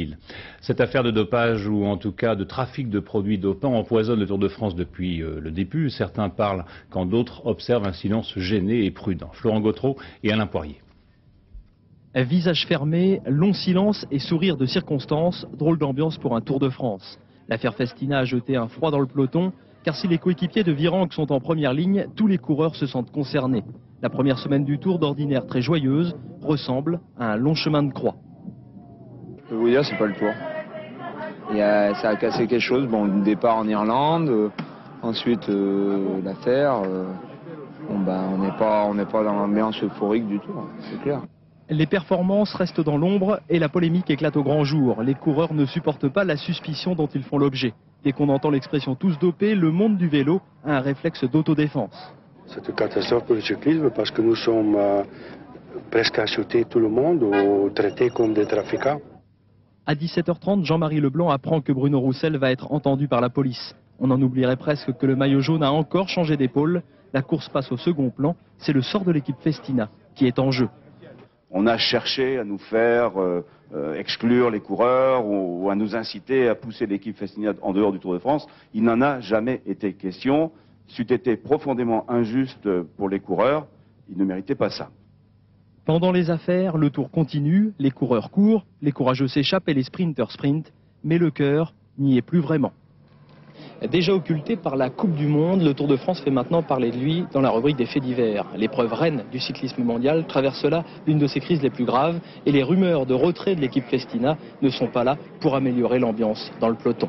2000. Cette affaire de dopage ou en tout cas de trafic de produits dopants empoisonne le Tour de France depuis le début. Certains parlent quand d'autres observent un silence gêné et prudent. Florent Gautreau et Alain Poirier. Visage fermé, long silence et sourire de circonstance, drôle d'ambiance pour un Tour de France. L'affaire Festina a jeté un froid dans le peloton, car si les coéquipiers de Virenque sont en première ligne, tous les coureurs se sentent concernés. La première semaine du Tour, d'ordinaire très joyeuse, ressemble à un long chemin de croix. Je peux vous dire, c'est pas le Tour. Ça a cassé quelque chose. Bon, le départ en Irlande, ensuite l'affaire. On n'est pas dans l'ambiance euphorique du tout, c'est clair. Les performances restent dans l'ombre et la polémique éclate au grand jour. Les coureurs ne supportent pas la suspicion dont ils font l'objet. Dès qu'on entend l'expression tous dopés, le monde du vélo a un réflexe d'autodéfense. C'est une catastrophe pour le cyclisme parce que nous sommes presque insultés tout le monde ou traités comme des trafiquants. À 17h30, Jean-Marie Leblanc apprend que Bruno Roussel va être entendu par la police. On en oublierait presque que le maillot jaune a encore changé d'épaule. La course passe au second plan. C'est le sort de l'équipe Festina qui est en jeu. On a cherché à nous faire exclure les coureurs ou à nous inciter à pousser l'équipe Festina en dehors du Tour de France. Il n'en a jamais été question. C'eût été profondément injuste pour les coureurs. Ils ne méritaient pas ça. Pendant les affaires, le Tour continue, les coureurs courent, les courageux s'échappent et les sprinters sprintent. Mais le cœur n'y est plus vraiment. Déjà occulté par la Coupe du Monde, le Tour de France fait maintenant parler de lui dans la rubrique des faits divers. L'épreuve reine du cyclisme mondial traverse là l'une de ses crises les plus graves et les rumeurs de retrait de l'équipe Festina ne sont pas là pour améliorer l'ambiance dans le peloton.